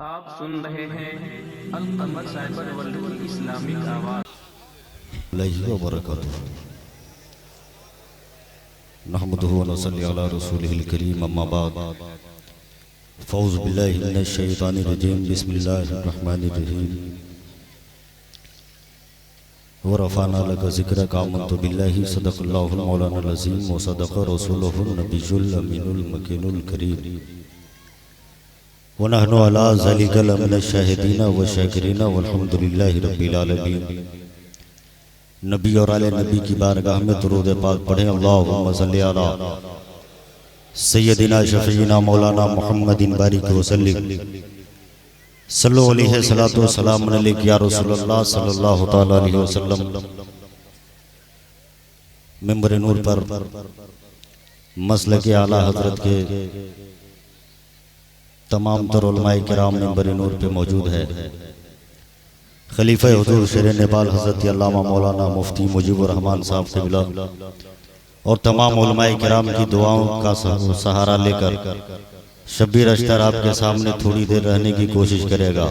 आप सुन रहे हैं अल कमर साइबर वर्ल्ड की इस्लामिक आवाज़। नहमदुहु व नसल्ली अला रसूलिहिल करीम, अम्मा बाद। फ़ौज़ु बिल्लाहि मिनश शैतानिर रजीम, बिस्मिल्लाहिर रहमानिर रहीम। व रफ़अना लका ज़िक्रक, आमनतु बिल्लाहि, सदक़ल्लाहुल मौलानाल अज़ीम व सदक़ रसूलुहुन नबियुल अमीनुल मकीनुल करीम। व नहनु अला ज़ालिका लमिनश शाहिदीन व शाकिरीन वल्हम्दुलिल्लाहि रब्बिल आलमीन। नबी और आले नबी की बारगाह में दुरूद पाक पढ़ें। अल्लाहुम्मा सल्ली अला सय्यदिना शफ़ीना मौलाना मुहम्मदिन बारिक वसल्लिम, सल्लु अलैहि सलातु वस्सलाम अलैका या रसूलल्लाह सल्लल्लाहु तआला अलैहि वसल्लम। मिंबर नूर पर मसलक आला हजरत के तमाम तर उलमाए किराम मिंबर नूर पे मौजूद है। खलीफा हुजूर शेर नेपाल हजरत अल्लामा मौलाना मुफ्ती मुजीबुर रहमान साहब क़िबला और तमाम उलमाए किराम की दुआओं का सहारा लेकर शब्बीर अख्तर आपके सामने थोड़ी देर रहने की कोशिश करेगा।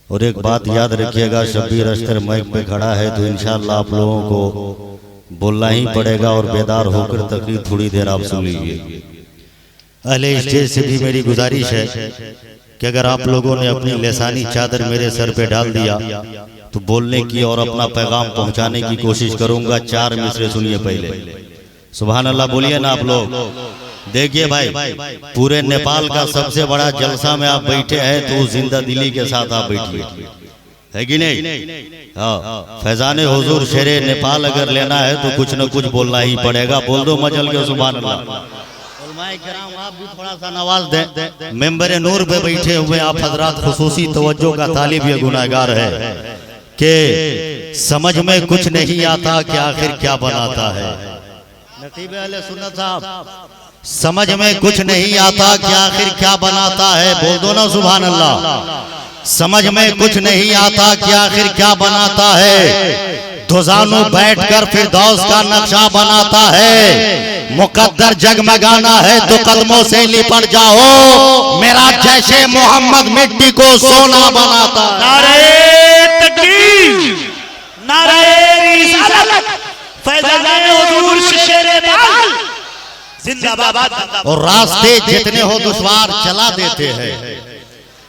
और एक बात याद रखिएगा, शब्बीर अख्तर माइक पे खड़ा है तो इंशाअल्लाह आप लोगों को बोलना ही पड़ेगा और बेदार होकर तकरीर थोड़ी देर आप सुन लीजिए। अहले स्टेज से भी मेरी गुजारिश है कि अगर आप लोगों ने अपनी लिसानी चादर मेरे सर पे डाल दिया तो बोलने की और अपना पैगाम पहुंचाने की कोशिश करूंगा। 4 मिसरे सुनिए पहले। सुभान अल्लाह बोलिए ना आप लोग। देखिए भाई, पूरे नेपाल का सबसे बड़ा जलसा में आप बैठे हैं तो उस जिंदा दिली के साथ आप बैठिए, है कि नहीं? हाँ, फैजान हुजूर शेरे नेपाल अगर लेना है तो कुछ न कुछ बोलना ही पड़ेगा। बोल दो मचल के सुभान अल्लाह। आप भी थोड़ा सा नवाज दें। मेंबर नूर पे बैठे हुए आप हजरात खुसूसी तवज्जो का तालिब ये गुनाहगार है कि समझ में कुछ नहीं आता कि आखिर क्या बनाता है। नकीब अहले सुन्नत साहब, समझ में कुछ नहीं आता कि आखिर क्या बनाता है। बोल दो ना सुभान अल्लाह। समझ में कुछ नहीं आता कि आखिर क्या बनाता है। दुजानू बैठकर फिरदौस का नक्शा बनाता है। मुकद्दर जगमगाना है तो कदमों से लिपट जाओ। मेरा जैसे मोहम्मद मिट्टी को सोना बनाता है। नारे तकबीर, नारे रिसालत, फैज़ान हुजूर शेर नेपाल जिंदाबाद। और रास्ते जितने हो दुश्वार चला देते हैं।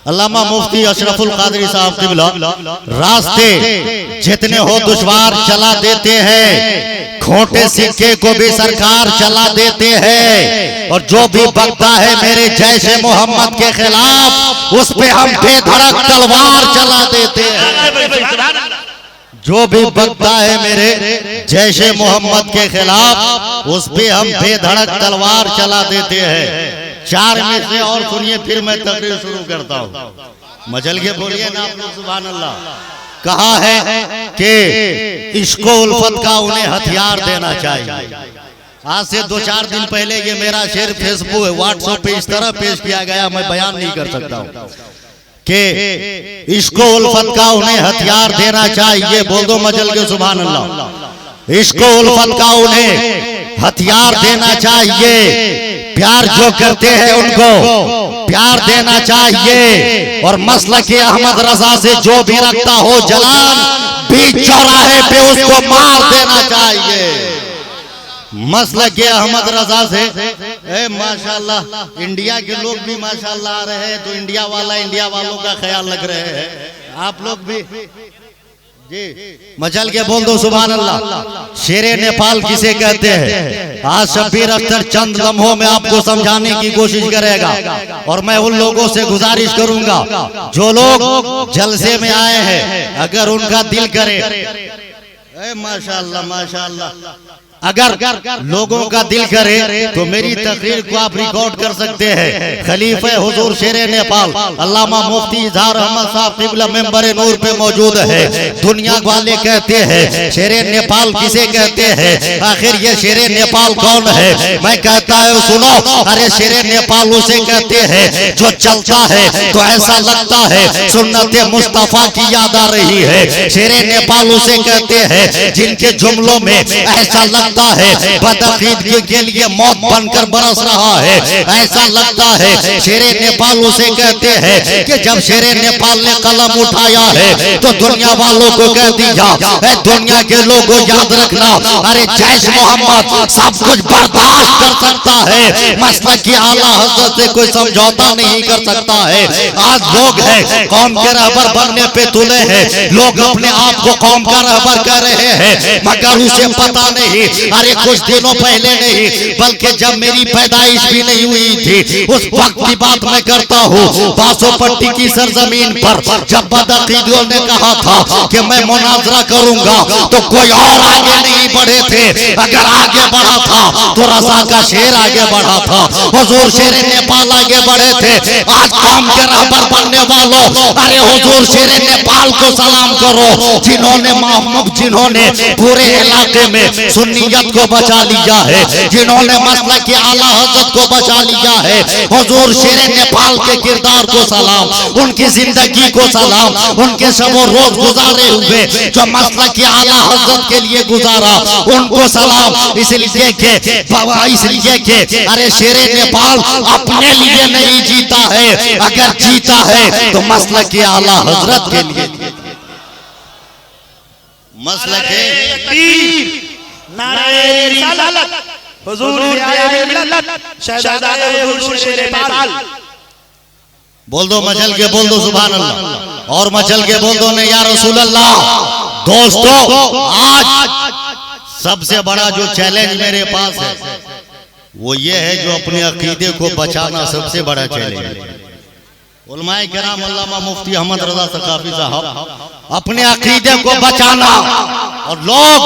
अल्लामा मुफ्ती अशरफुल कादरी साहब क़िबला, रास्ते जितने हो दुश्वार चला देते हैं। खोटे सिक्के को भी सरकार चला देते हैं। और जो भी बकता है मेरे जैसे मोहम्मद के खिलाफ, उस पे हम बेधड़क तलवार चला देते हैं। जो भी बकता है मेरे जैसे मोहम्मद के खिलाफ, उस पे हम बेधड़क तलवार चला देते हैं। 4 में से और सुनिए, फिर मैं तकरीर शुरू करता हूँ। मचल के बोलिए ना आप लोग सुभान अल्लाह। कहा है कि इश्को उल्फत का उन्हें हथियार देना चाहिए। आज से 2-4 दिन पहले ये मेरा शेर फेसबुक व्हाट्सएप पे इस तरह पेश किया गया, मैं बयान नहीं कर सकता हूँ कि इश्को उल्फत का उन्हें हथियार देना चाहिए। बोल दो मचल के सुभान अल्लाह। इश्को उल्फत का उन्हें हथियार देना चाहिए। प्यार जो करते हैं उनको प्यार देना चाहिए। और मसलक अहमद रजा से जो भी रखता हो जलान, बीच चौराहे पे उसको मार देना चाहिए। मसलक अहमद रजा से माशाल्लाह इंडिया के लोग भी माशाल्लाह आ रहे हैं, तो इंडिया वालों का ख्याल रख रहे हैं। आप लोग भी जी मचल के बोल दो सुभान अल्लाह। शेरे नेपाल किसे कहते हैं? आज शब्बीर अख्तर चंद लम्हों में आपको समझाने की कोशिश करेगा। और मैं उन लोगों से गुजारिश करूंगा जो लोग जलसे में आए हैं, अगर उनका दिल करे, माशाल्लाह माशाल्लाह, अगर लोगों का दिल करे तो मेरी तकरीर को आप रिकॉर्ड कर सकते हैं। खलीफा हुजूर शेर नेपाल अल्लामा मुफ्ती इजहार अहमद साहब क़िबला मेंबर नूर पे मौजूद है। दुनिया वाले कहते हैं शेर नेपाल किसे कहते हैं? आखिर ये शेर नेपाल कौन है? मैं कहता हूँ सुनो, अरे शेर नेपाल उसे कहते हैं जो चलता है तो ऐसा लगता है सुन्नत मुस्तफा की याद आ रही है। शेर नेपाल उसे कहते हैं जिनके जुमलों में ऐसा लगता है बदअकीद के लिए मौत बनकर बरस रहा है। ऐसा लगता है शेरे नेपाल उसे कहते हैं कि जब शेरे नेपाल ने कलम उठाया है तो दुनिया वालों को कह दिया, दुनिया के लोगों याद रखना, अरे जैश मोहम्मद सब कुछ बर्दाश्त कर सकता है, मसलक की आला हजरत से कोई समझौता नहीं कर सकता है। आज लोग हैं कौम के रहबर बनने पे तुले हैं, लोग अपने आप को कौम का रहबर कर रहे हैं, मगर उसे पता नहीं, अरे कुछ दिनों पहले नहीं बल्कि जब मेरी पैदाइश भी नहीं हुई थी उस वक्त की बात मैं करता हूँ, बासोपट्टी की सरजमीन पर जब बदअकीदियों ने कहा था कि मैं मुनाजरा करूंगा तो कोई और आगे नहीं बढ़े थे, अगर आगे बढ़ा था तो रजा का शेर आगे बढ़ा था, हुजूर शेर नेपाल आगे बढ़े थे। आज कौम के रहबर बनने वालों, अरे हुजूर शेर नेपाल को सलाम करो, जिन्होंने पूरे इलाके में सुन्नियत को बचा लिया है, जिन्होंने मसलक की आला हजरत को बचा लिया है। हुजूर शेर नेपाल के किरदार को सलाम, उनकी जिंदगी को सलाम, उनके सबो रोज गुजारे हुए जो मसलक की आला हजरत के लिए गुजारा उनको सलाम। इसलिए के अरे शेर नेपाल अपने लिए नहीं जीता है, अगर जीता है तो मसलक की आला हजरत के लिए, मसलक नारे रिसालत हुजूर आए मिल्लत शहजादे हुजूर शेर नेपाल। बोल दो मचल के, बोल दो सुभान अल्लाह, और मचल के बोल दो ने या रसूल अल्लाह। दोस्तों आज सबसे बड़ा जो चैलेंज मेरे पास है वो ये है जो अपने अकीदे को बचाना सबसे बड़ा चैलेंज है। उलमाए किराम अल्लामा मुफ्ती अहमद रजा सकाफी साहब अपने अकीदे को बचाना, और लोग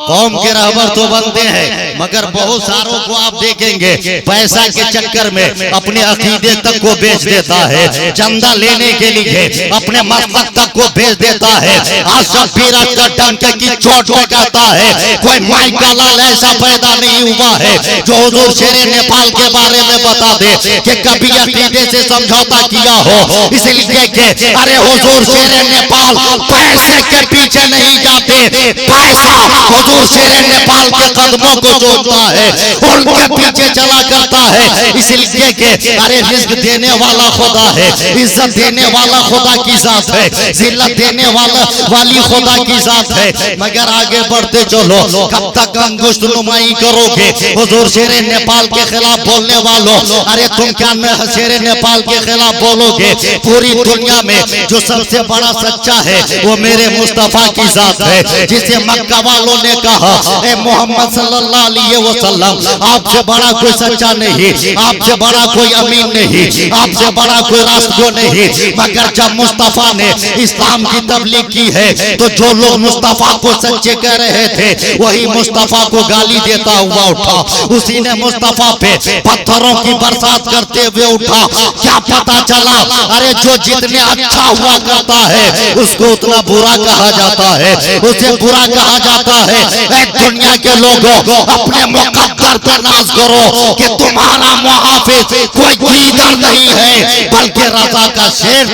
कौम के रहबर तो बनते हैं मगर बहुत सारों को आप देखेंगे पैसा के चक्कर में अपने अकीदे तक को बेच देता है, चंदा लेने के लिए अपने मसलक तक को बेच देता है। आज शब्बीर का डंके की चोट में कहता है कोई माई का लाल ऐसा पैदा नहीं हुआ है जो हुजूर शेर नेपाल के बारे में बता दे कि कभी अकीदे से समझौता किया हो। इसलिए कि अरे हुजूर शेर नेपाल पैसे के पीछे नहीं जाते, पैसा हुजूर शेर नेपाल के कदमों को जोड़ता है, उनके पीछे चला करता है। इसलिए कि अरे रिज़्क देने वाला खुदा है, इज्जत देने वाला खुदा की जात है, जिल्लत देने वाली खुदा की जात है। मगर आगे बढ़ते चलो, कब तक अंगुष्ठ नुमाई करोगे हुजूर शेर नेपाल के खिलाफ बोलने वालों? अरे तुम क्या शेर नेपाल के खिलाफ बोलोगे? पूरी दुनिया में जो सबसे बड़ा सच्चा है वो मेरे मुस्तफा की जात है, जिसे मक्का वालों ने कहा ए मोहम्मद सल्लल्लाहु अलैहि वसल्लम आपसे बड़ा कोई सच्चा नहीं, आपसे बड़ा कोई अमीन नहीं, आपसे बड़ा कोई रास्तगो नहीं। मगर जब मुस्तफा ने इस्लाम की तबलीग की है तो जो लोग मुस्तफा को सच्चे कह रहे थे वही मुस्तफा को गाली देता हुआ उठा, उसी ने मुस्तफा पे पत्थरों की बरसात करते हुए उठा। क्या पता चला? अरे जो जितने अच्छा हुआ करता है उसको उतना बुरा कहा जाता है, उसे बुरा कहा जाता है। ऐ दुनिया के लोगों अपने मुकद्दर पर नाज करो कि तुम्हारा मुहाफिज कोई कीदर नहीं है बल्कि रजा का शेर।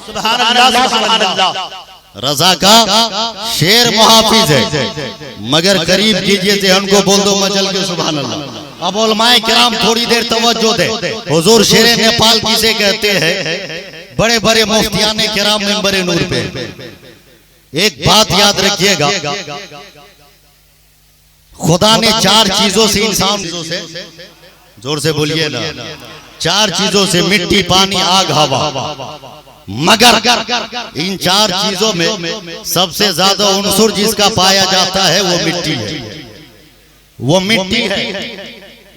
सुभान अल्लाह, सुभान अल्लाह। रजा का शेर मुहाफिज है, मगर करीब कीजिए से हमको बोल दो मचल के सुभान अल्लाह। अब उलमाए किराम थोड़ी देर तवज्जो दे। हुजूर शेर नेपाल किसे कहते हैं? बड़े बड़े मुफ्तियाने किराम मिंबरे नूर पे एक बात याद रखिएगा, खुदा ने चार चीजों से इंसान से, जोर से बोलिए ना, चार चीजों से मिट्टी, पानी, आग, हवा। मगर इन चार चीजों में सबसे ज्यादा उनसुर जिसका पाया जाता है वो मिट्टी है, वो मिट्टी है,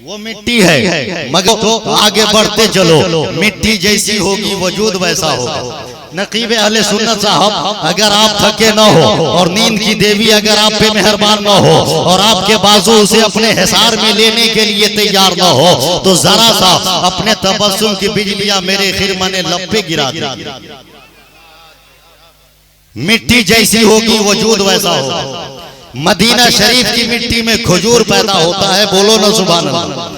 वो मिट्टी है। मगर तो आगे बढ़ते चलो, मिट्टी जैसी होगी वजूद वैसा होगा। नकीब अहले सुन्नत साहब अगर आप थके न हो और नींद की देवी अगर आप पे मेहरबान न हो और आपके बाजू उसे अपने हिसार में लेने के लिए तैयार न हो तो जरा सा अपने तबस्सुम की बिजलियां मेरे खिरमने लब पे गिरा दे। मिट्टी जैसी होगी वजूद वैसा होगा। मदीना शरीफ की मिट्टी में खजूर पैदा होता है, बोलो ना सुभान अल्लाह।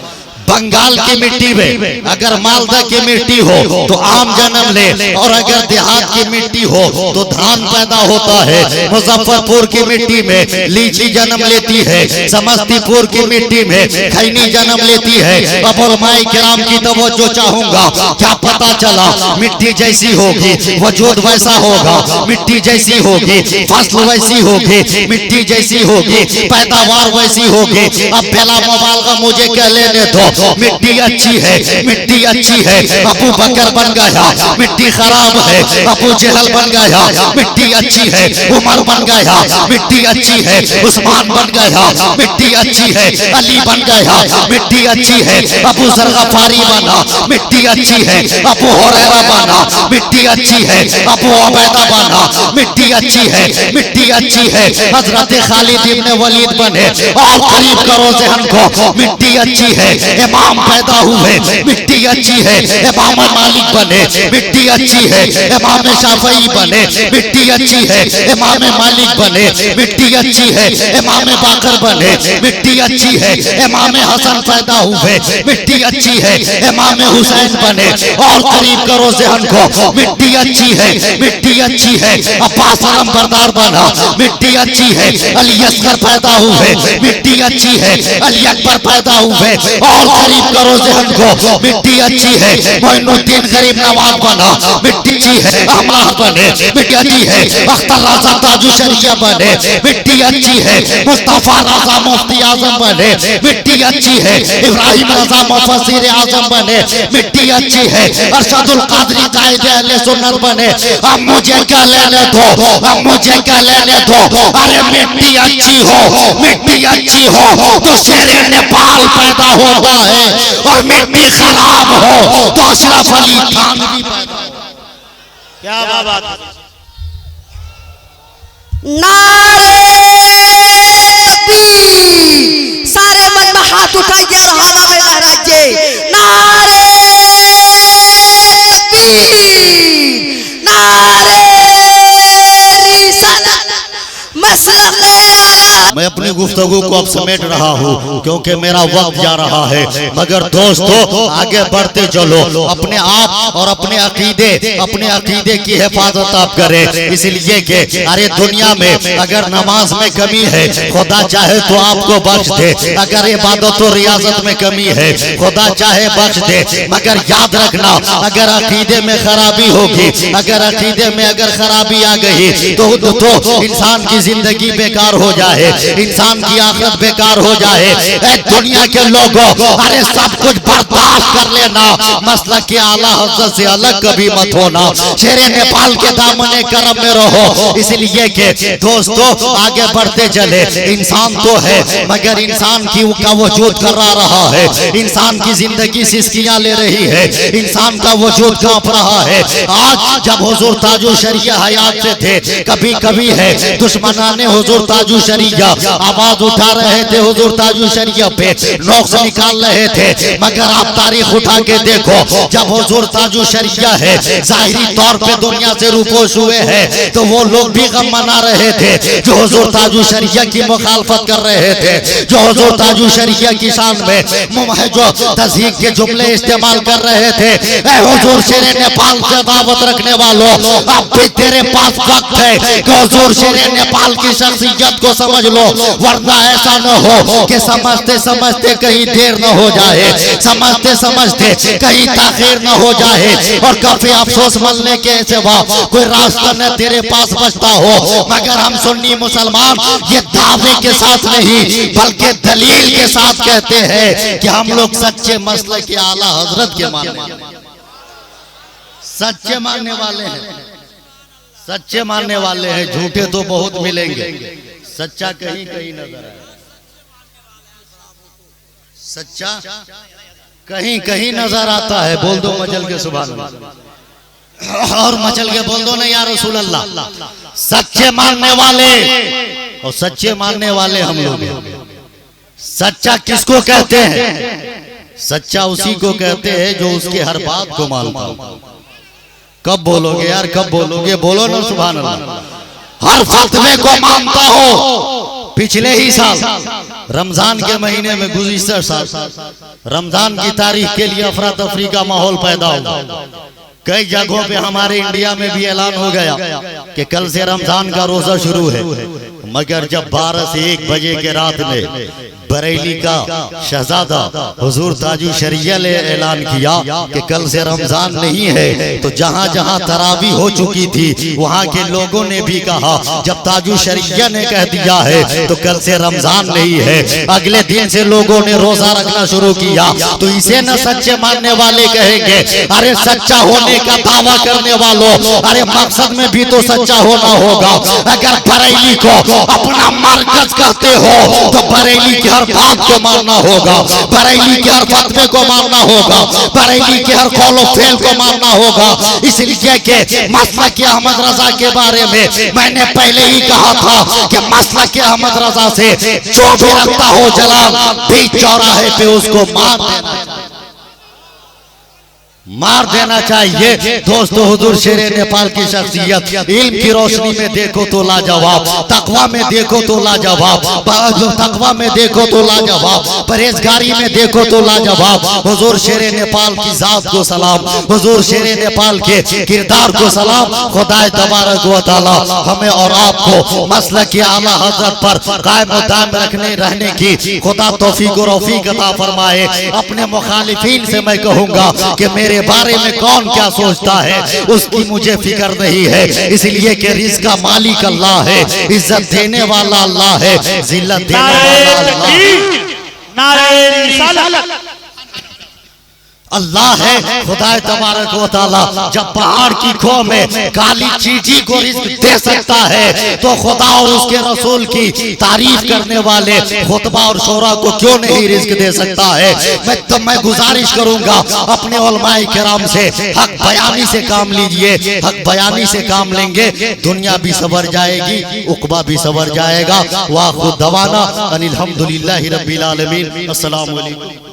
बंगाल की मिट्टी में अगर मालदा की मिट्टी हो तो आम जन्म ले, और अगर देहात की मिट्टी हो तो धान पैदा होता है। मुजफ्फरपुर की मिट्टी में लीची जन्म लेती है, समस्तीपुर की मिट्टी में खैनी जन्म लेती है। अब उलमाए किराम की तवज्जो चाहूंगा, क्या पता चला मिट्टी जैसी होगी वजूद वैसा होगा, मिट्टी जैसी होगी फसल वैसी होगी, मिट्टी जैसी होगी पैदावार वैसी होगी। अब पहला मुबालगा मुझे कह लेने दो, मिट्टी अच्छी है, मिट्टी अच्छी है, अबू बकर बन गया, मिट्टी खराब है, अबू जहल बन गया, मिट्टी अच्छी है, उमर बन गया, मिट्टी अच्छी है, उस्मान बन गया, मिट्टी अच्छी है, अली बन गया, मिट्टी अच्छी है, अबू जर गफारी बना, मिट्टी अच्छी है, अबू हुरैरा बना, मिट्टी अच्छी है, अबू उबैदा बना, मिट्टी अच्छी है, मिट्टी अच्छी है, हजरत खालिद इब्न वलीद बने। और करीब करो ज़हन को, मिट्टी अच्छी है, इमाम पैदा हुए, मिट्टी अच्छी है, इमाम मालिक बने, मिट्टी अच्छी है, इमाम शाफई बने, मिट्टी अच्छी है, इमाम मालिक बने, मिट्टी अच्छी है, इमाम बाकर बने, मिट्टी अच्छी है, इमाम हसन पैदा हुए, मिट्टी अच्छी है, इमाम हुसैन बने। और करीब करो ज़हन को, मिट्टी अच्छी है, मिट्टी अच्छी है, अब्बास अलमबरदार बना, मिट्टी अच्छी है, अली असगर पैदा हुए, मिट्टी अच्छी है, अली अकबर पैदा हुए। और करीब करो ज़हन को, मिट्टी अच्छी है, मोइनुद्दीन गरीब नवाज बना, मिट्टी अच्छी है, अहमद बने, मिट्टी अच्छी है, अख्तर रज़ा ताजु शरिया बने, मिट्टी अच्छी है, मुस्तफा रज़ा मुफ्ती आजम बने, मिट्टी अच्छी है, इब्राहिम रज़ा मुफस्सिर आजम बने, मिट्टी अच्छी है, अरशदुल कादरी कायदे अहले सुन्नत बने। अब मुझे क्या लेने दो, अब मुझे क्या लेने दो। अरे मिट्टी अच्छी हो, मिट्टी अच्छी हो तो शेरे नेपाल पैदा होता है, और मिट्टी खराब हो तो अशरफ अली थानवी पैदा होता है। क्या बात है। नारे तकबीर, सारे मन में हाथ उठाइए और हवा में लहराइए। नारे तकबीर, नारे रिसालत, मसलक आला। मैं अपनी गुफ्तगू को अब समेट रहा हूँ क्योंकि मेरा वक्त जा रहा है, मगर दोस्तों आगे बढ़ते चलो। अपने आप और अपने अकीदे की हिफाजत आप करें, इसलिए कि अरे दुनिया में अगर नमाज में कमी है खुदा चाहे तो आपको बख्श दे, अगर इबादत और रियाजत में कमी है खुदा चाहे बख्श दे, मगर याद रखना अगर अकीदे में खराबी होगी, अगर अकीदे में अगर खराबी आ गई तो इंसान की जिंदगी बेकार हो जाए, इंसान की आखिरत बेकार हो जाए। दुनिया के लोगों अरे सब कुछ बर्दाश्त कर लेना, मसला के आला हज़रत से अलग कभी मत होना, शेरे नेपाल के दामने करम में रहो। इसलिए कि दोस्तों आगे बढ़ते चले, इंसान तो है मगर इंसान की का वजूद करा रहा है, इंसान की जिंदगी सिस्कियां ले रही है, इंसान का वजूद कांप रहा है। आज जब हुजूर ताजु शरिया हयात से थे, कभी कभी है दुश्मनाने हुजूर ताजु शरिया आवाज उठा रहे थे, हुजूर ताजु शरिया पे नोक से निकाल रहे थे, मगर आप तारीख उठा के देखो जब हुजूर ताजु शरिया है जाहिरी तौर पे दुनिया से रूपोश हुए हैं तो वो लोग भी गम मना रहे थे जो हुजूर ताजु शरिया की मुखालफत कर रहे थे, जो हुजूर ताजु शरिया की शान में जो तज़हीक के जुमले इस्तेमाल कर रहे थे। ऐ हुजूर शेरे नेपाल से दावत रखने वालों, अब भी तेरे पास वक्त है कि हुजूर शेरे नेपाल की शख्सियत को समझ लो, वरना ऐसा न हो कि समझते समझते कहीं देर न हो जाए, समझते समझते कहीं ताखीर न हो जाए, और काफी अफसोस मलने के सिवा कोई रास्ता न तेरे पास बचता हो। मगर हम सुन्नी मुसलमान ये दावे के साथ नहीं बल्कि दलील के साथ कहते हैं कि हम लोग सच्चे मसले के आला हजरत के सच्चे मानने वाले हैं, सच्चे मानने वाले हैं। झूठे तो बहुत मिलेंगे, सच्चा कहीं कहीं नजर आए, सच्चा कहीं कहीं नजर आता है। बोल दो मचल के सुभान अल्लाह, और मचल के बोल दो ना या रसूल अल्लाह। सच्चे मानने वाले और सच्चे मानने वाले हम लोग हैं। सच्चा किसको कहते हैं? सच्चा उसी को कहते हैं जो उसके हर बात को मानता हो। कब बोलोगे यार, कब बोलोगे? बोलो ना सुभान अल्लाह। हर फतवे को मानता हो, पिछले ही साल रमजान के महीने में गुज़िश्ता साल रमजान की तारीख के लिए अफरा तफरी का माहौल पैदा हुआ। कई जगहों पे हमारे इंडिया में भी ऐलान हो गया कि कल से रमजान का रोजा शुरू है, मगर जब 12 से 1 बजे के रात में बरेली का शहजादा हुजूर ताजू शरिया ने ऐलान किया कि कल से रमजान नहीं है, तो जहां जहां तरावी हो चुकी थी वहां के लोगों ने भी कहा जब ताजू शरिया ने कह दिया है तो कल से रमजान नहीं है। अगले दिन से लोगों ने रोजा रखना शुरू किया। तो इसे न सच्चे मानने वाले कहेंगे अरे सच्चा होने का दावा करने वालों, अरे मकसद में भी तो सच्चा होना होगा। अगर बरेली को अपना मरकज कहते हो तो बरेली के हर बात को मानना होगा, बरेली के हर फतवे को मानना होगा, बरेली के हर कौल फेल को मानना होगा। इसलिए कि मसलक के अहमद रजा के बारे में मैंने पहले ही कहा था कि मसलक के अहमद रजा से जो भी रखता हो जलाल बीच चौराहे पे उसको मार देना चाहिए। दोस्तों, हुजूर शेरे नेपाल की शख्सियत इल्म की रोशनी में देखो तो लाजवाब, तकवा में देखो तो लाजवाब, तकवा में देखो तो लाजवाब, परहेजगारी में देखो तो लाजवाब। हुजूर शेरे नेपाल की जात को सलाम, हुजूर शेरे नेपाल के किरदार को सलाम। खुदाए तबारक व तआला हमें और आपको मसलक के आला हज़रत पर कायम व दायम रहने की खुदा तौफीक और रौफीक अता फरमाए। अपने मुखालिफीन से मैं कहूँगा कि मेरे बारे में कौन क्या सोचता है उसकी मुझे फिक्र नहीं है, इसलिए कि रिज़्क़ का मालिक अल्लाह है, इज्जत देने वाला अल्लाह है, जिल्लत देने वाला अल्लाह है। नारे रिसालत अल्लाह है। खुदाए तबारक व तआला जब पहाड़ की खो में काली चींटी को रिज़्क़ दे सकता है तो खुदा और उसके रसूल की तारीफ करने वाले खुतबा और शोरा को क्यों नहीं रिज़्क़ दे सकता है। मैं गुजारिश करूंगा अपने उलमाए किराम से हक बयानी से काम लीजिए। हक बयानी से काम लेंगे दुनिया भी सवर जाएगी, उक़बा भी सवर जाएगा। वाखुद दवाना अनिल हम्दुलिल्लाहि रब्बिल आलमीन। अस्सलामु अलैकुम।